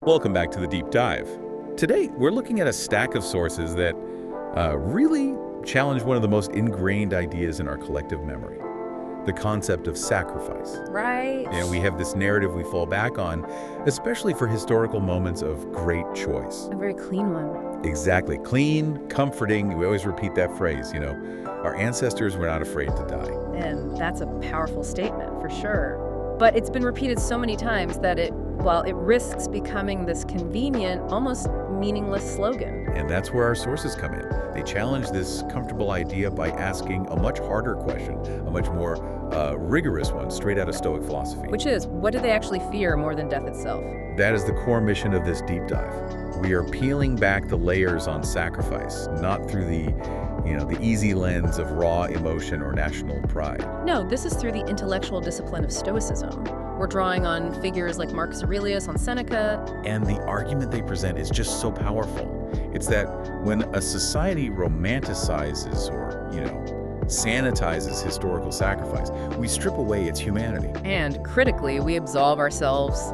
Welcome back to the Deep Dive. Today, we're looking at a stack of sources that really challenge one of the most ingrained ideas in our collective memory, the concept of sacrifice. Right. And we have this narrative we fall back on, especially for historical moments of great choice. A very clean one. Exactly. Clean, comforting. We always repeat that phrase, our ancestors were not afraid to die. And that's a powerful statement, for sure. But it's been repeated so many times that it risks becoming this convenient, almost meaningless slogan. And that's where our sources come in. They challenge this comfortable idea by asking a much harder question, a much more rigorous one, straight out of Stoic philosophy. Which is, what do they actually fear more than death itself? That is the core mission of this deep dive. We are peeling back the layers on sacrifice, not through the easy lens of raw emotion or national pride. No, this is through the intellectual discipline of Stoicism. We're drawing on figures like Marcus Aurelius, on Seneca. And the argument they present is just so powerful. It's that when a society romanticizes or, sanitizes historical sacrifice, we strip away its humanity. And critically, we absolve ourselves,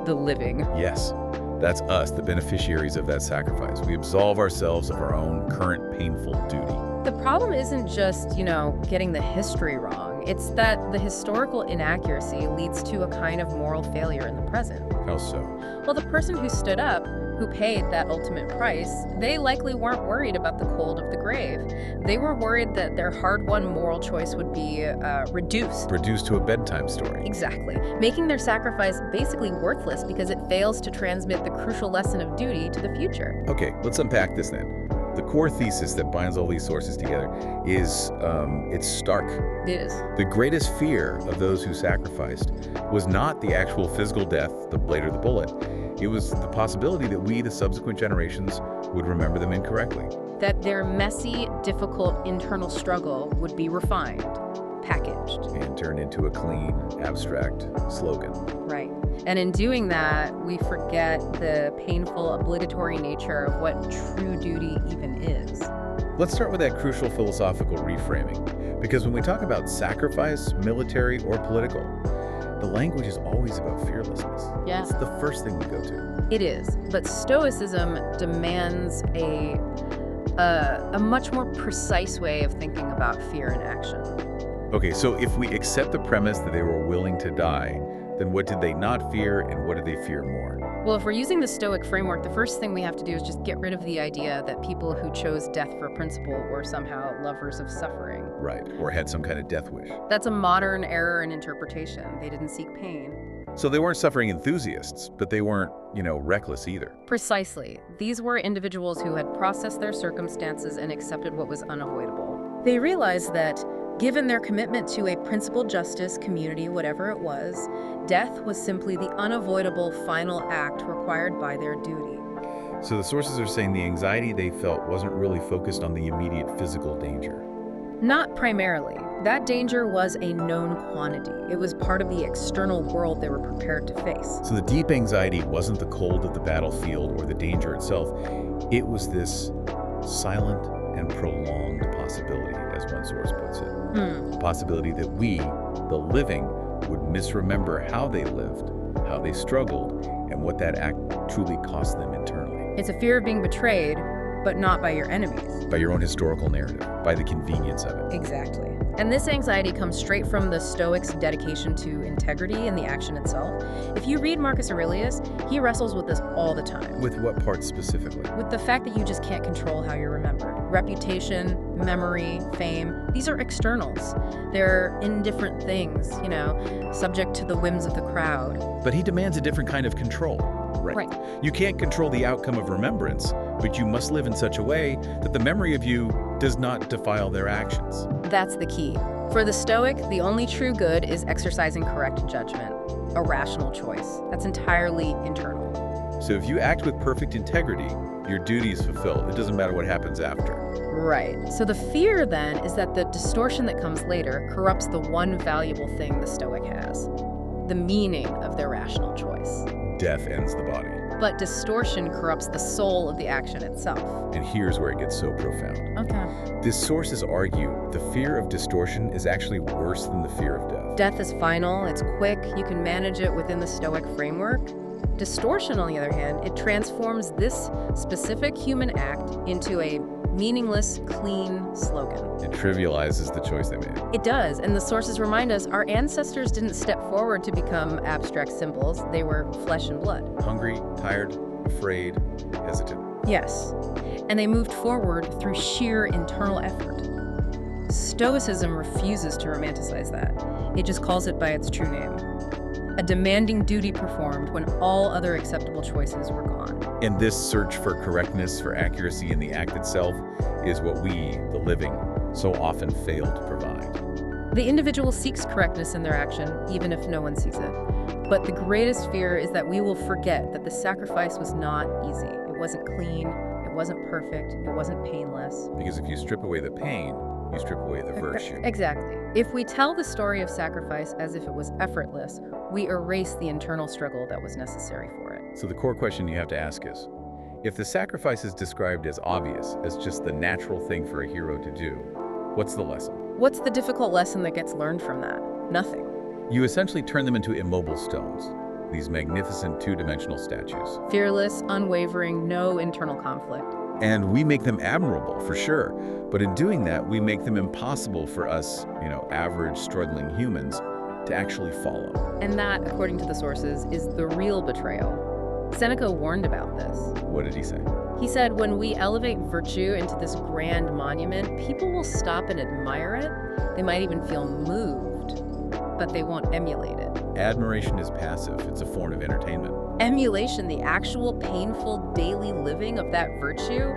the living. Yes, that's us, the beneficiaries of that sacrifice. We absolve ourselves of our own current painful duty. The problem isn't just, getting the history wrong. It's that the historical inaccuracy leads to a kind of moral failure in the present. How so? Well, the person who stood up, who paid that ultimate price, they likely weren't worried about the cold of the grave. They were worried that their hard-won moral choice would be reduced. Reduced to a bedtime story. Exactly. Making their sacrifice basically worthless because it fails to transmit the crucial lesson of duty to the future. Okay, let's unpack this then. The core thesis that binds all these sources together is, it's stark. It is. The greatest fear of those who sacrificed was not the actual physical death, the blade or the bullet. It was the possibility that we, the subsequent generations, would remember them incorrectly. That their messy, difficult internal struggle would be refined, packaged. And turned into a clean, abstract slogan. Right. And in doing that, we forget the painful, obligatory nature of what true duty even is. Let's start with that crucial philosophical reframing. Because when we talk about sacrifice, military or political, the language is always about fearlessness. Yeah. It's the first thing we go to. It is. But Stoicism demands a much more precise way of thinking about fear in action. Okay, so if we accept the premise that they were willing to die, then what did they not fear and what did they fear more? Well, if we're using the Stoic framework, the first thing we have to do is just get rid of the idea that people who chose death for principle were somehow lovers of suffering. Right, or had some kind of death wish. That's a modern error in interpretation. They didn't seek pain. So they weren't suffering enthusiasts, but they weren't, reckless either. Precisely. These were individuals who had processed their circumstances and accepted what was unavoidable. They realized that given their commitment to a principled justice, community, whatever it was, death was simply the unavoidable final act required by their duty. So the sources are saying the anxiety they felt wasn't really focused on the immediate physical danger. Not primarily. That danger was a known quantity. It was part of the external world they were prepared to face. So the deep anxiety wasn't the cold of the battlefield or the danger itself. It was this silent and prolonged possibility, as one source puts it. The possibility that we, the living, would misremember how they lived, how they struggled, and what that act truly cost them internally. It's a fear of being betrayed, but not by your enemies. By your own historical narrative, by the convenience of it. Exactly. And this anxiety comes straight from the Stoics' dedication to integrity in the action itself. If you read Marcus Aurelius, he wrestles with this all the time. With what part specifically? With the fact that you just can't control how you're remembered. Reputation, memory, fame, these are externals. They're indifferent things, subject to the whims of the crowd. But he demands a different kind of control. Right. You can't control the outcome of remembrance, but you must live in such a way that the memory of you does not defile their actions. That's the key. For the Stoic, the only true good is exercising correct judgment, a rational choice. That's entirely internal. So if you act with perfect integrity, your duty is fulfilled. It doesn't matter what happens after. Right. So the fear then is that the distortion that comes later corrupts the one valuable thing the Stoic has, the meaning of their rational choice. Death ends the body. But distortion corrupts the soul of the action itself. And here's where it gets so profound. Okay. These sources argue the fear of distortion is actually worse than the fear of death. Death is final, it's quick, you can manage it within the Stoic framework. Distortion, on the other hand, it transforms this specific human act into a meaningless, clean slogan. It trivializes the choice they made. It does, and the sources remind us our ancestors didn't step forward to become abstract symbols. They were flesh and blood. Hungry, tired, afraid, hesitant. Yes, and they moved forward through sheer internal effort. Stoicism refuses to romanticize that. It just calls it by its true name. A demanding duty performed when all other acceptable choices were gone. And this search for correctness, for accuracy in the act itself, is what we, the living, so often fail to provide. The individual seeks correctness in their action, even if no one sees it. But the greatest fear is that we will forget that the sacrifice was not easy. It wasn't clean, it wasn't perfect, it wasn't painless. Because if you strip away the pain, you strip away the virtue. Exactly. If we tell the story of sacrifice as if it was effortless, we erase the internal struggle that was necessary for it. So the core question you have to ask is, if the sacrifice is described as obvious, as just the natural thing for a hero to do, what's the lesson? What's the difficult lesson that gets learned from that? Nothing. You essentially turn them into immobile stones, these magnificent two-dimensional statues. Fearless, unwavering, no internal conflict. And we make them admirable, for sure. But in doing that, we make them impossible for us, average, struggling humans to actually follow. And that, according to the sources, is the real betrayal. Seneca warned about this. What did he say? He said, when we elevate virtue into this grand monument, people will stop and admire it. They might even feel moved, but they won't emulate it. Admiration is passive. It's a form of entertainment. Emulation, the actual painful daily living of that virtue,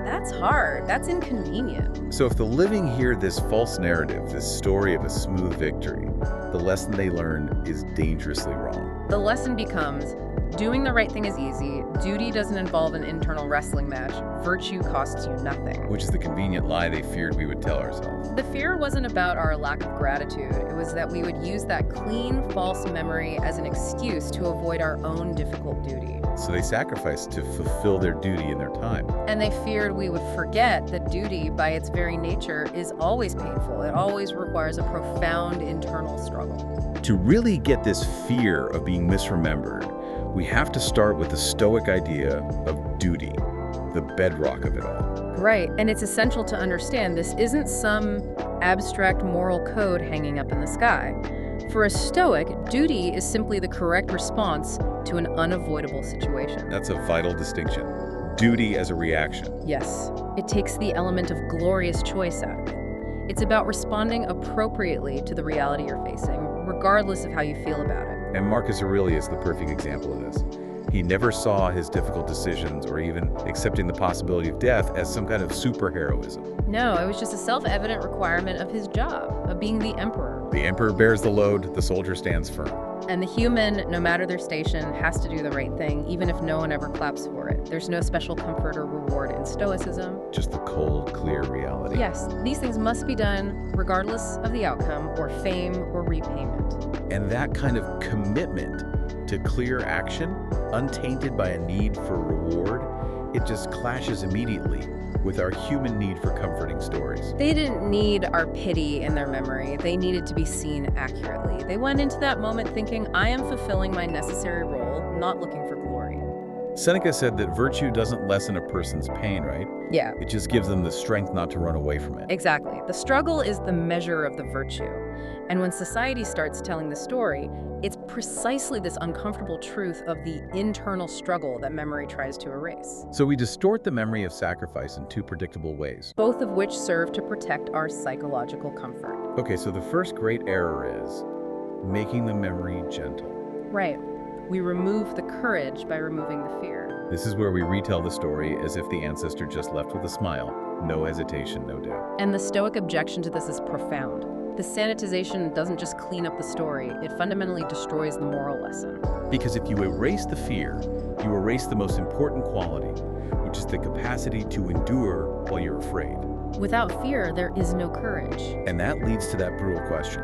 that's hard. That's inconvenient. So if the living hear this false narrative, this story of a smooth victory, the lesson they learn is dangerously wrong. The lesson becomes, doing the right thing is easy, duty doesn't involve an internal wrestling match, virtue costs you nothing. Which is the convenient lie they feared we would tell ourselves. The fear wasn't about our lack of gratitude. It was that we would use that clean, false memory as an excuse to avoid our own difficult duty. So they sacrificed to fulfill their duty in their time. And they feared we would forget that duty, by its very nature, is always painful. It always requires a profound internal struggle. To really get this fear of being misremembered, we have to start with the Stoic idea of duty, the bedrock of it all. Right, and it's essential to understand this isn't some abstract moral code hanging up in the sky. For a Stoic, duty is simply the correct response to an unavoidable situation. That's a vital distinction. Duty as a reaction. Yes, it takes the element of glorious choice out of it. It's about responding appropriately to the reality you're facing, regardless of how you feel about it. And Marcus Aurelius is the perfect example of this. He never saw his difficult decisions or even accepting the possibility of death as some kind of superheroism. No, it was just a self-evident requirement of his job, of being the emperor. The emperor bears the load, the soldier stands firm. And the human, no matter their station, has to do the right thing, even if no one ever claps for it. There's no special comfort or reward in Stoicism. Just the cold, clear reality. Yes, these things must be done regardless of the outcome or fame or repayment. And that kind of commitment to clear action, untainted by a need for reward, it just clashes immediately with our human need for comforting stories. They didn't need our pity in their memory. They needed to be seen accurately. They went into that moment thinking, I am fulfilling my necessary role, not looking for glory. Seneca said that virtue doesn't lessen a person's pain, right? Yeah. It just gives them the strength not to run away from it. Exactly. The struggle is the measure of the virtue. And when society starts telling the story, it's precisely this uncomfortable truth of the internal struggle that memory tries to erase. So we distort the memory of sacrifice in two predictable ways. Both of which serve to protect our psychological comfort. Okay, so the first great error is making the memory gentle. Right. We remove the courage by removing the fear. This is where we retell the story as if the ancestor just left with a smile. No hesitation, no doubt. And the Stoic objection to this is profound. The sanitization doesn't just clean up the story, it fundamentally destroys the moral lesson. Because if you erase the fear, you erase the most important quality, which is the capacity to endure while you're afraid. Without fear, there is no courage. And that leads to that brutal question.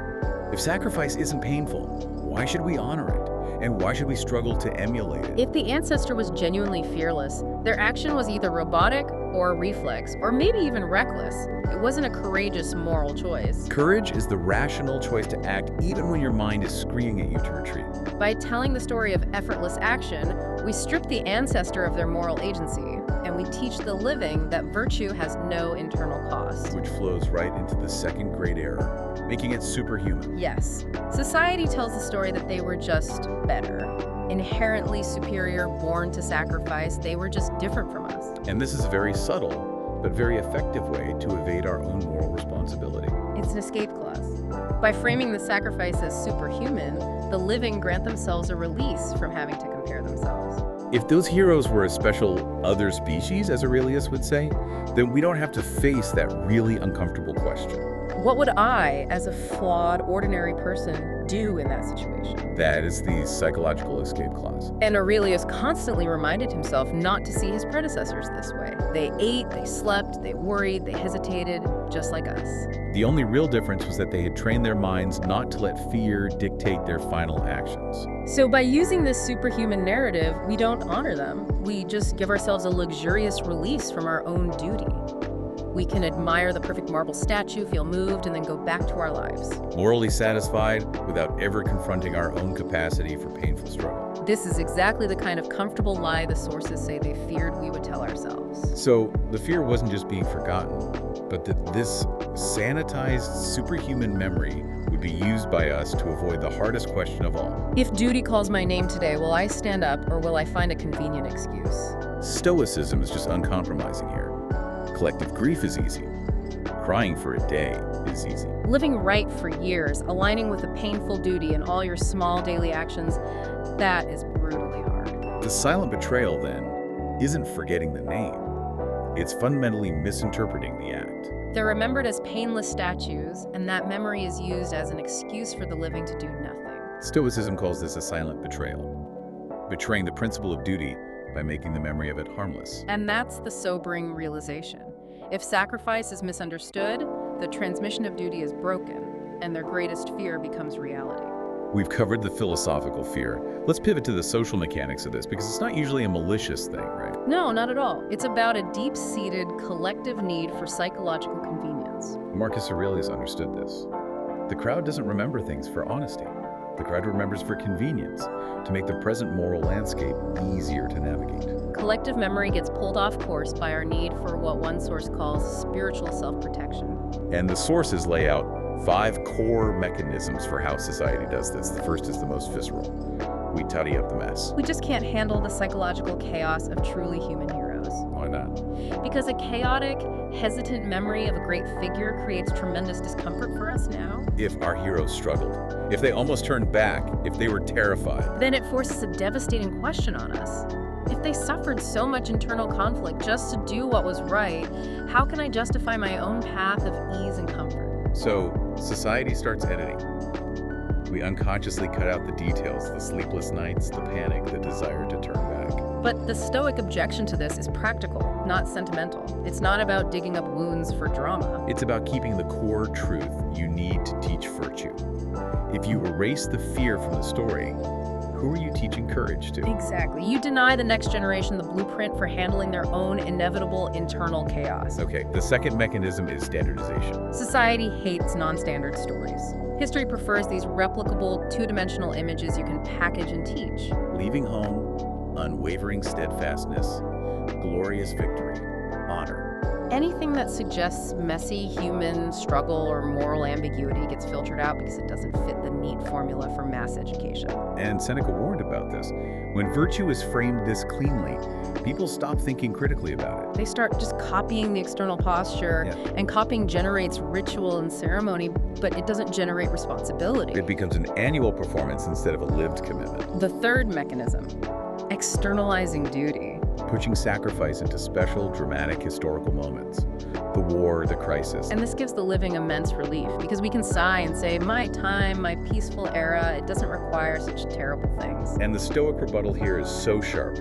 If sacrifice isn't painful, why should we honor it? And why should we struggle to emulate it? If the ancestor was genuinely fearless, their action was either robotic or reflex, or maybe even reckless. It wasn't a courageous moral choice. Courage is the rational choice to act even when your mind is screaming at you to retreat. By telling the story of effortless action, we strip the ancestor of their moral agency, and we teach the living that virtue has no internal cost. Which flows right into the second great error, making it superhuman. Yes, society tells the story that they were just better. Inherently superior, born to sacrifice, they were just different from us. And this is a very subtle, but very effective way to evade our own moral responsibility. It's an escape clause. By framing the sacrifice as superhuman, the living grant themselves a release from having to compare themselves. If those heroes were a special other species, as Aurelius would say, then we don't have to face that really uncomfortable question. What would I, as a flawed, ordinary person, do in that situation? That is the psychological escape clause. And Aurelius constantly reminded himself not to see his predecessors this way. They ate, they slept, they worried, they hesitated, just like us. The only real difference was that they had trained their minds not to let fear dictate their final actions. So by using this superhuman narrative, we don't honor them. We just give ourselves a luxurious release from our own duty. We can admire the perfect marble statue, feel moved, and then go back to our lives. Morally satisfied without ever confronting our own capacity for painful struggle. This is exactly the kind of comfortable lie the sources say they feared we would tell ourselves. So the fear wasn't just being forgotten, but that this sanitized superhuman memory would be used by us to avoid the hardest question of all. If duty calls my name today, will I stand up or will I find a convenient excuse? Stoicism is just uncompromising here. Collective grief is easy. Crying for a day is easy. Living right for years, aligning with a painful duty in all your small daily actions, that is brutally hard. The silent betrayal, then, isn't forgetting the name. It's fundamentally misinterpreting the act. They're remembered as painless statues, and that memory is used as an excuse for the living to do nothing. Stoicism calls this a silent betrayal, betraying the principle of duty by making the memory of it harmless. And that's the sobering realization. If sacrifice is misunderstood, the transmission of duty is broken, and their greatest fear becomes reality. We've covered the philosophical fear. Let's pivot to the social mechanics of this, because it's not usually a malicious thing, right? No, not at all. It's about a deep-seated collective need for psychological convenience. Marcus Aurelius understood this. The crowd doesn't remember things for honesty. The crowd remembers for convenience, to make the present moral landscape easier to navigate. Collective memory gets pulled off course by our need for what one source calls spiritual self-protection. And the sources lay out 5 core mechanisms for how society does this. The first is the most visceral. We tidy up the mess. We just can't handle the psychological chaos of truly human heroes. Why not? Because a chaotic, hesitant memory of a great figure creates tremendous discomfort for us now. If our heroes struggled, if they almost turned back, if they were terrified, then it forces a devastating question on us. If they suffered so much internal conflict just to do what was right, how can I justify my own path of ease and comfort? So society starts editing. We unconsciously cut out the details, the sleepless nights, the panic, the desire to turn back. But the Stoic objection to this is practical, not sentimental. It's not about digging up wounds for drama. It's about keeping the core truth you need to teach virtue. If you erase the fear from the story, who are you teaching courage to? Exactly. You deny the next generation the blueprint for handling their own inevitable internal chaos. Okay, the second mechanism is standardization. Society hates non-standard stories. History prefers these replicable, two-dimensional images you can package and teach. Leaving home, unwavering steadfastness, glorious victory, honor. Anything that suggests messy human struggle or moral ambiguity gets filtered out because it doesn't fit the neat formula for mass education. And Seneca warned about this. When virtue is framed this cleanly, people stop thinking critically about it. They start just copying the external posture, and copying generates ritual and ceremony, but it doesn't generate responsibility. It becomes an annual performance instead of a lived commitment. The third mechanism, externalizing duty. Pushing sacrifice into special, dramatic, historical moments. The war, the crisis. And this gives the living immense relief, because we can sigh and say, my time, my peaceful era, it doesn't require such terrible things. And the Stoic rebuttal here is so sharp.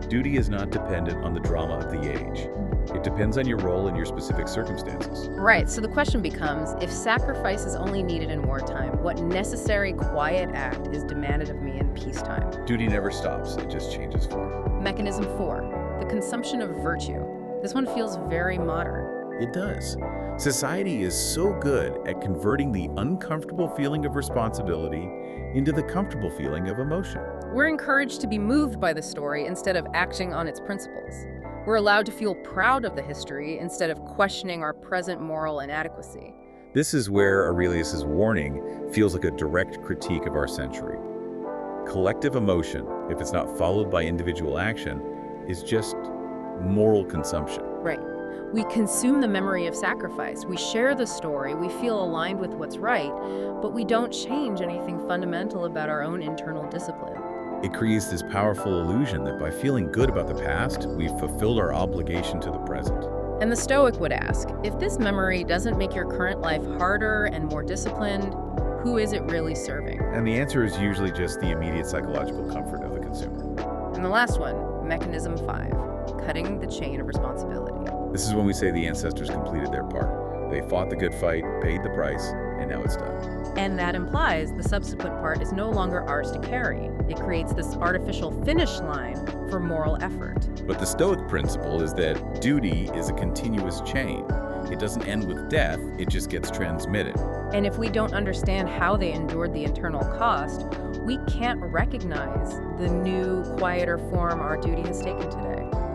Duty is not dependent on the drama of the age. It depends on your role in your specific circumstances. Right, so the question becomes, if sacrifice is only needed in wartime, what necessary quiet act is demanded of me in peacetime? Duty never stops, it just changes form. Mechanism 4, the consumption of virtue. This one feels very modern. It does. Society is so good at converting the uncomfortable feeling of responsibility into the comfortable feeling of emotion. We're encouraged to be moved by the story instead of acting on its principles. We're allowed to feel proud of the history instead of questioning our present moral inadequacy. This is where Aurelius's warning feels like a direct critique of our century. Collective emotion, if it's not followed by individual action, is just moral consumption. Right. We consume the memory of sacrifice. We share the story. We feel aligned with what's right, but we don't change anything fundamental about our own internal discipline. It creates this powerful illusion that by feeling good about the past, we've fulfilled our obligation to the present. And the Stoic would ask, if this memory doesn't make your current life harder and more disciplined, who is it really serving? And the answer is usually just the immediate psychological comfort of the consumer. And the last one, Mechanism 5, cutting the chain of responsibility. This is when we say the ancestors completed their part. They fought the good fight, paid the price, and now it's done. And that implies the subsequent part is no longer ours to carry. It creates this artificial finish line for moral effort. But the Stoic principle is that duty is a continuous chain. It doesn't end with death, it just gets transmitted. And if we don't understand how they endured the internal cost, we can't recognize the new, quieter form our duty has taken today.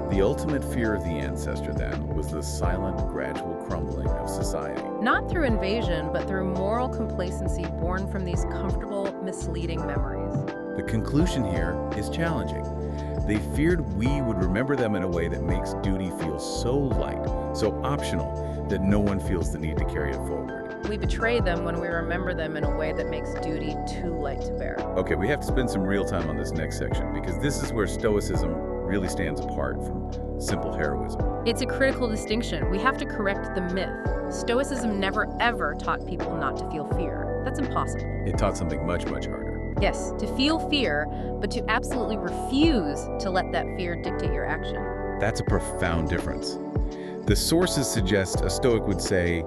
The ultimate fear of the ancestor, then, was the silent, gradual crumbling of society. Not through invasion, but through moral complacency born from these comfortable, misleading memories. The conclusion here is challenging. They feared we would remember them in a way that makes duty feel so light, so optional, that no one feels the need to carry it forward. We betray them when we remember them in a way that makes duty too light to bear. Okay, we have to spend some real time on this next section, because this is where Stoicism really stands apart from simple heroism. It's a critical distinction. We have to correct the myth. Stoicism never ever taught people not to feel fear. That's impossible. It taught something much, much harder. Yes, to feel fear, but to absolutely refuse to let that fear dictate your action. That's a profound difference. The sources suggest a Stoic would say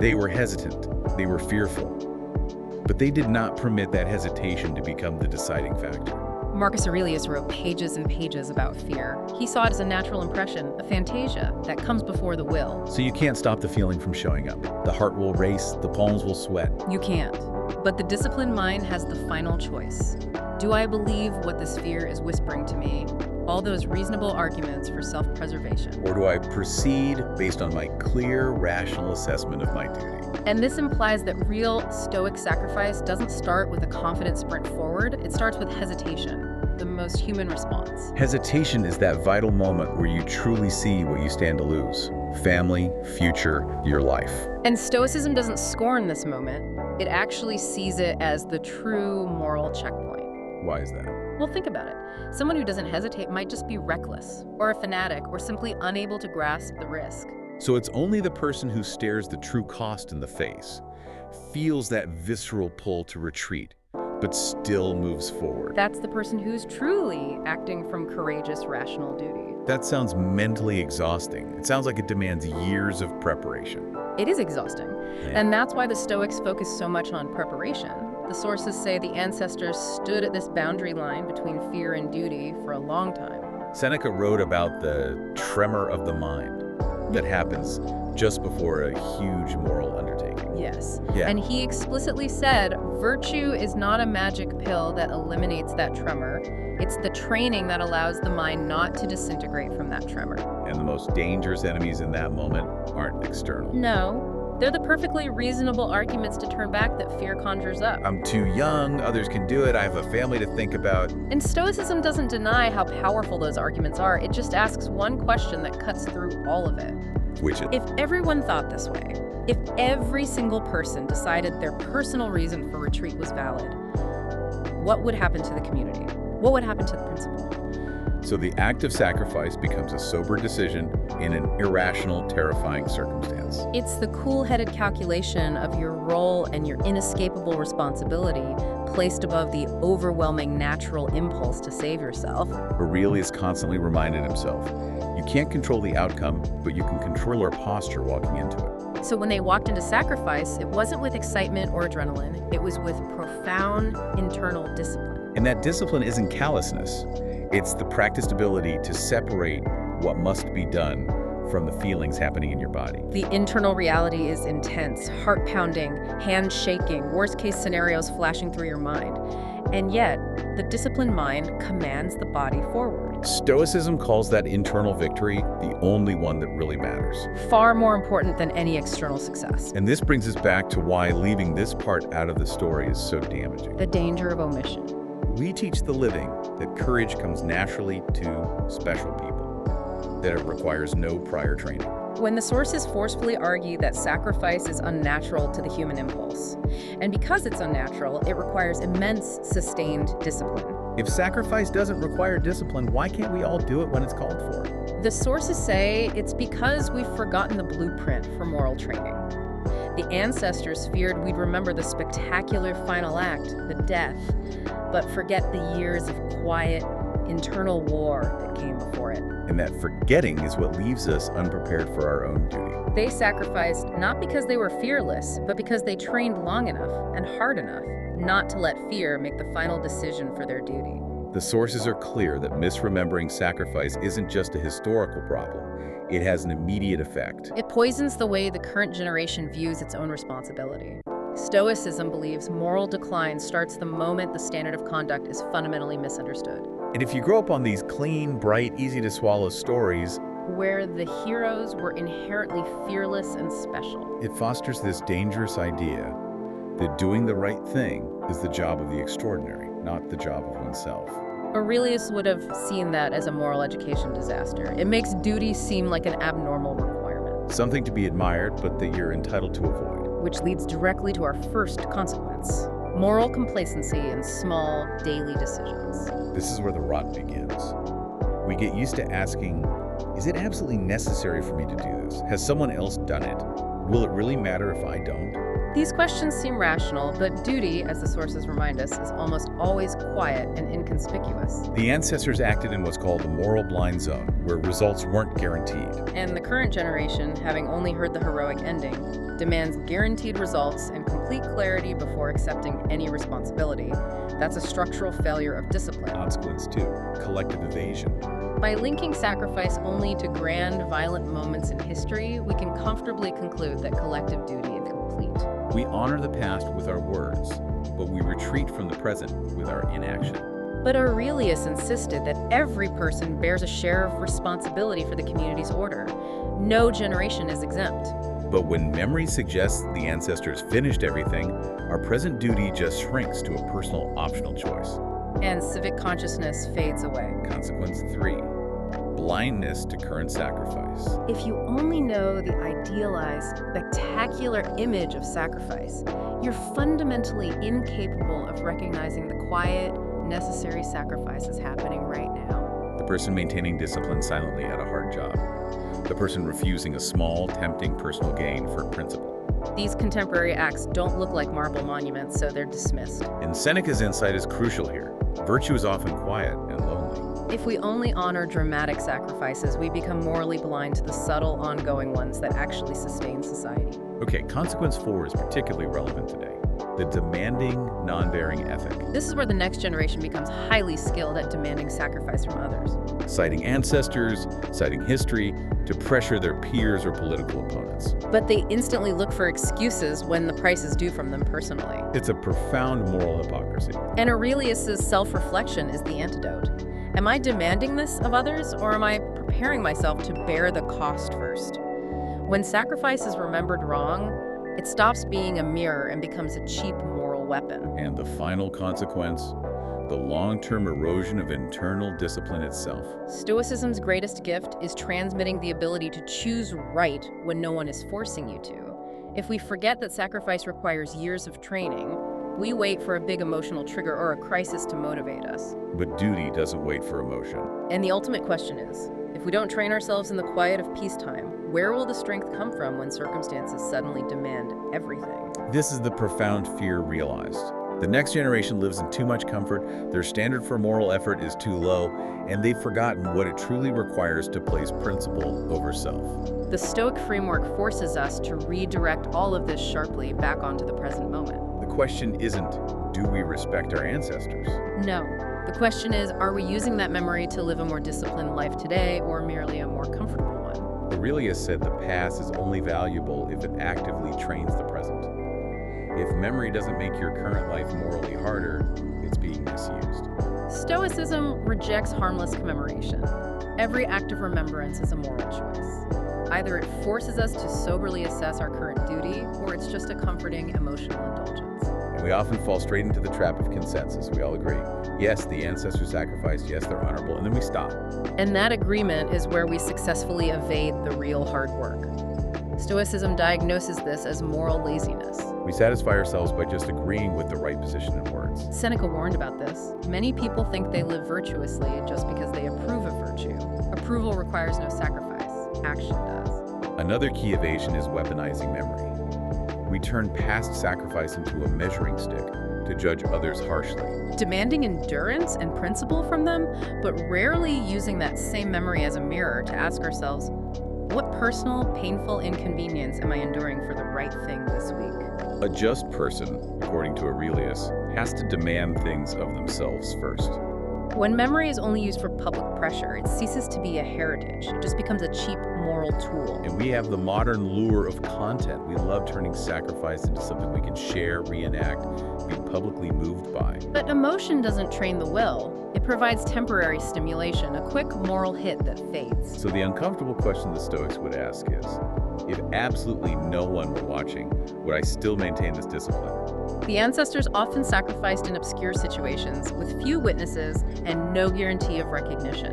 they were hesitant, they were fearful, but they did not permit that hesitation to become the deciding factor. Marcus Aurelius wrote pages and pages about fear. He saw it as a natural impression, a fantasia that comes before the will. So you can't stop the feeling from showing up. The heart will race, the palms will sweat. You can't. But the disciplined mind has the final choice. Do I believe what this fear is whispering to me? All those reasonable arguments for self-preservation. Or do I proceed based on my clear, rational assessment of my duty? And this implies that real Stoic sacrifice doesn't start with a confident sprint forward. It starts with hesitation, the most human response. Hesitation is that vital moment where you truly see what you stand to lose. Family, future, your life. And Stoicism doesn't scorn this moment. It actually sees it as the true moral checkpoint. Why is that? Well, think about it. Someone who doesn't hesitate might just be reckless, or a fanatic, or simply unable to grasp the risk. So it's only the person who stares the true cost in the face, feels that visceral pull to retreat, but still moves forward. That's the person who's truly acting from courageous, rational duty. That sounds mentally exhausting. It sounds like it demands years of preparation. It is exhausting. Yeah. And that's why the Stoics focus so much on preparation. The sources say the ancestors stood at this boundary line between fear and duty for a long time. Seneca wrote about the tremor of the mind that happens just before a huge moral undertaking. Yes. Yeah. And he explicitly said, virtue is not a magic pill that eliminates that tremor. It's the training that allows the mind not to disintegrate from that tremor. And the most dangerous enemies in that moment aren't external. No. They're the perfectly reasonable arguments to turn back that fear conjures up. I'm too young, others can do it, I have a family to think about. And Stoicism doesn't deny how powerful those arguments are. It just asks one question that cuts through all of it. Which is, If everyone thought this way, if every single person decided their personal reason for retreat was valid, what would happen to the community? What would happen to the principle? so the act of sacrifice becomes a sober decision in an irrational, terrifying circumstance. It's the cool-headed calculation of your role and your inescapable responsibility placed above the overwhelming natural impulse to save yourself. Aurelius constantly reminded himself, you can't control the outcome, but you can control our posture walking into it. So when they walked into sacrifice, it wasn't with excitement or adrenaline. It was with profound internal discipline. And that discipline isn't callousness. It's the practiced ability to separate what must be done from the feelings happening in your body. The internal reality is intense, heart pounding, hand shaking, worst case scenarios flashing through your mind. And yet, the disciplined mind commands the body forward. Stoicism calls that internal victory the only one that really matters. Far more important than any external success. And this brings us back to why leaving this part out of the story is so damaging. The danger of omission. We teach the living that courage comes naturally to special people, that it requires no prior training. When the sources forcefully argue that sacrifice is unnatural to the human impulse. And because it's unnatural, it requires immense, sustained discipline. If sacrifice doesn't require discipline, why can't we all do it when it's called for? The sources say it's because we've forgotten the blueprint for moral training. The ancestors feared we'd remember the spectacular final act, the death, but forget the years of quiet, internal war that came before it. And that forgetting is what leaves us unprepared for our own duty. They sacrificed not because they were fearless, but because they trained long enough and hard enough not to let fear make the final decision for their duty. The sources are clear that misremembering sacrifice isn't just a historical problem. It has an immediate effect. It poisons the way the current generation views its own responsibility. Stoicism believes moral decline starts the moment the standard of conduct is fundamentally misunderstood. And if you grow up on these clean, bright, easy-to-swallow stories, where the heroes were inherently fearless and special, it fosters this dangerous idea that doing the right thing is the job of the extraordinary, not the job of oneself. Aurelius would have seen that as a moral education disaster. It makes duty seem like an abnormal requirement. Something to be admired, but that you're entitled to avoid. Which leads directly to our first consequence: moral complacency in small, daily decisions. This is where the rot begins. We get used to asking, is it absolutely necessary for me to do this? Has someone else done it? Will it really matter if I don't? These questions seem rational, but duty, as the sources remind us, is almost always quiet and inconspicuous. The ancestors acted in what's called the moral blind zone, where results weren't guaranteed. And the current generation, having only heard the heroic ending, demands guaranteed results and complete clarity before accepting any responsibility. That's a structural failure of discipline. Consequence 2, collective evasion. By linking sacrifice only to grand, violent moments in history, we can comfortably conclude that collective duty is complete. We honor the past with our words, but we retreat from the present with our inaction. But Aurelius insisted that every person bears a share of responsibility for the community's order. No generation is exempt. But when memory suggests the ancestors finished everything, our present duty just shrinks to a personal optional choice. And civic consciousness fades away. Consequence 3, blindness to current sacrifice. If you only know the idealized, spectacular image of sacrifice, you're fundamentally incapable of recognizing the quiet, necessary sacrifices happening right now. The person maintaining discipline silently at a hard job. The person refusing a small, tempting personal gain for principle. These contemporary acts don't look like marble monuments, so they're dismissed. And Seneca's insight is crucial here. Virtue is often quiet and lonely. If we only honor dramatic sacrifices, we become morally blind to the subtle, ongoing ones that actually sustain society. Okay, consequence 4 is particularly relevant today. The demanding, non-bearing ethic. This is where the next generation becomes highly skilled at demanding sacrifice from others. Citing ancestors, citing history, to pressure their peers or political opponents. But they instantly look for excuses when the price is due from them personally. It's a profound moral hypocrisy. And Aurelius's self-reflection is the antidote. Am I demanding this of others, or am I preparing myself to bear the cost first? When sacrifice is remembered wrong, it stops being a mirror and becomes a cheap moral weapon. And the final consequence, the long-term erosion of internal discipline itself. Stoicism's greatest gift is transmitting the ability to choose right when no one is forcing you to. If we forget that sacrifice requires years of training, we wait for a big emotional trigger or a crisis to motivate us. But duty doesn't wait for emotion. And the ultimate question is, if we don't train ourselves in the quiet of peacetime, where will the strength come from when circumstances suddenly demand everything? This is the profound fear realized. The next generation lives in too much comfort, their standard for moral effort is too low, and they've forgotten what it truly requires to place principle over self. The Stoic framework forces us to redirect all of this sharply back onto the present moment. The question isn't, do we respect our ancestors? No. The question is, are we using that memory to live a more disciplined life today or merely a more comfortable one? Aurelius said the past is only valuable if it actively trains the present. If memory doesn't make your current life morally harder, it's being misused. Stoicism rejects harmless commemoration. Every act of remembrance is a moral choice. Either it forces us to soberly assess our current duty, or it's just a comforting emotional indulgence. And we often fall straight into the trap of consensus. We all agree. Yes, the ancestors sacrificed. Yes, they're honorable. And then we stop. And that agreement is where we successfully evade the real hard work. Stoicism diagnoses this as moral laziness. We satisfy ourselves by just agreeing with the right position in words. Seneca warned about this. Many people think they live virtuously just because they approve of virtue. Approval requires no sacrifice. Action does. Another key evasion is weaponizing memory. We turn past sacrifice into a measuring stick to judge others harshly. Demanding endurance and principle from them, but rarely using that same memory as a mirror to ask ourselves, what personal, painful inconvenience am I enduring for the right thing this week? A just person, according to Aurelius, has to demand things of themselves first. When memory is only used for public pressure, it ceases to be a heritage. It just becomes a cheap moral tool. And we have the modern lure of content. We love turning sacrifice into something we can share, reenact, be publicly moved by. But emotion doesn't train the will. It provides temporary stimulation, a quick moral hit that fades. So the uncomfortable question the Stoics would ask is, if absolutely no one were watching, would I still maintain this discipline? The ancestors often sacrificed in obscure situations with few witnesses and no guarantee of recognition.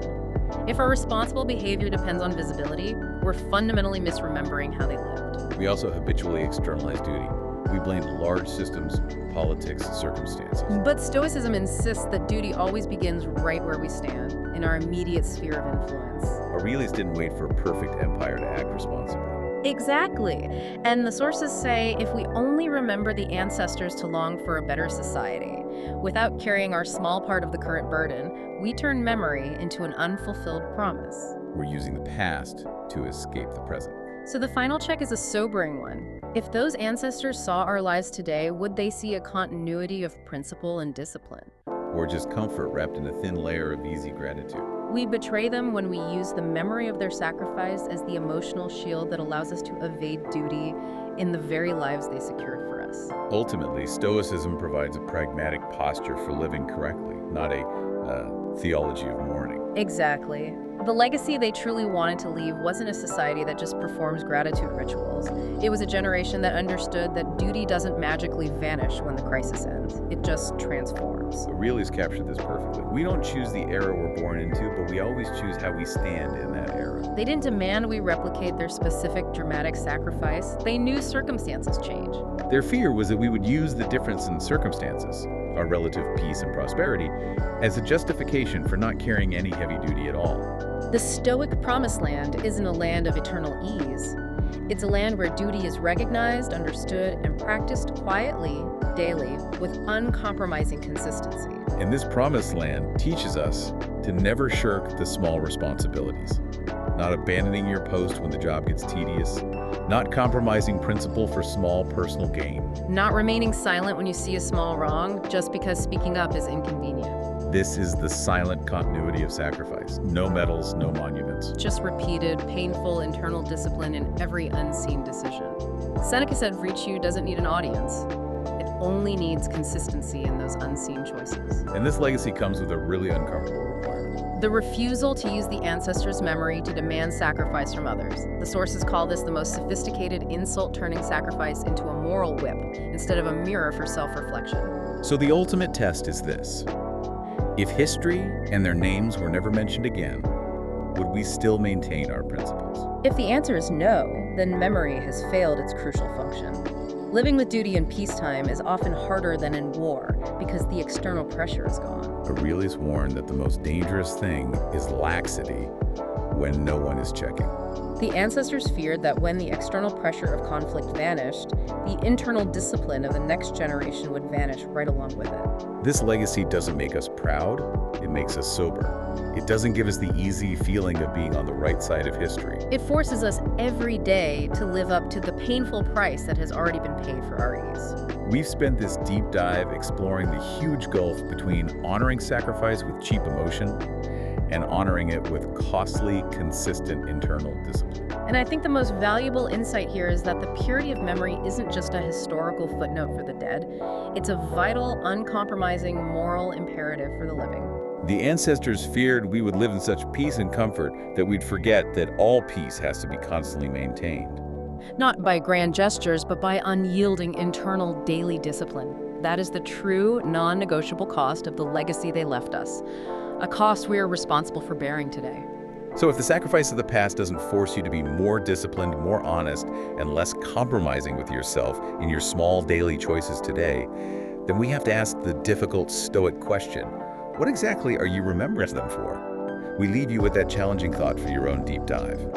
If our responsible behavior depends on visibility, we're fundamentally misremembering how they lived. We also habitually externalize duty. We blame large systems, politics, circumstances. But Stoicism insists that duty always begins right where we stand, in our immediate sphere of influence. Aurelius didn't wait for a perfect empire to act responsibly. Exactly. And the sources say if we only remember the ancestors to long for a better society, without carrying our small part of the current burden, we turn memory into an unfulfilled promise. We're using the past to escape the present. So the final check is a sobering one. If those ancestors saw our lives today, would they see a continuity of principle and discipline? Or just comfort wrapped in a thin layer of easy gratitude? We betray them when we use the memory of their sacrifice as the emotional shield that allows us to evade duty in the very lives they secured for us. Ultimately, Stoicism provides a pragmatic posture for living correctly, not a theology of mourning. Exactly. The legacy they truly wanted to leave wasn't a society that just performs gratitude rituals. It was a generation that understood that duty doesn't magically vanish when the crisis ends. It just transforms. Aurelius captured this perfectly. We don't choose the era we're born into, but we always choose how we stand in that era. They didn't demand we replicate their specific dramatic sacrifice. They knew circumstances change. Their fear was that we would use the difference in circumstances, our relative peace and prosperity, as a justification for not carrying any heavy duty at all. The Stoic promised land isn't a land of eternal ease. It's a land where duty is recognized, understood, and practiced quietly, daily, with uncompromising consistency. And this promised land teaches us to never shirk the small responsibilities, not abandoning your post when the job gets tedious, not compromising principle for small personal gain, not remaining silent when you see a small wrong just because speaking up is inconvenient. This is the silent continuity of sacrifice. No medals, no monuments. Just repeated, painful internal discipline in every unseen decision. Seneca said virtue doesn't need an audience. It only needs consistency in those unseen choices. And this legacy comes with a really uncomfortable requirement. The refusal to use the ancestors' memory to demand sacrifice from others. The sources call this the most sophisticated insult-turning sacrifice into a moral whip, instead of a mirror for self-reflection. So the ultimate test is this. If history and their names were never mentioned again, would we still maintain our principles? If the answer is no, then memory has failed its crucial function. Living with duty in peacetime is often harder than in war because the external pressure is gone. Aurelius warned that the most dangerous thing is laxity when no one is checking. The ancestors feared that when the external pressure of conflict vanished, the internal discipline of the next generation would vanish right along with it. This legacy doesn't make us proud, it makes us sober. It doesn't give us the easy feeling of being on the right side of history. It forces us every day to live up to the painful price that has already been paid for our ease. We've spent this deep dive exploring the huge gulf between honoring sacrifice with cheap emotion and honoring it with costly, consistent internal discipline. And I think the most valuable insight here is that the purity of memory isn't just a historical footnote for the dead. It's a vital, uncompromising moral imperative for the living. The ancestors feared we would live in such peace and comfort that we'd forget that all peace has to be constantly maintained. Not by grand gestures, but by unyielding internal daily discipline. That is the true, non-negotiable cost of the legacy they left us, a cost we are responsible for bearing today. So if the sacrifice of the past doesn't force you to be more disciplined, more honest, and less compromising with yourself in your small daily choices today, then we have to ask the difficult Stoic question: what exactly are you remembering them for? We leave you with that challenging thought for your own deep dive.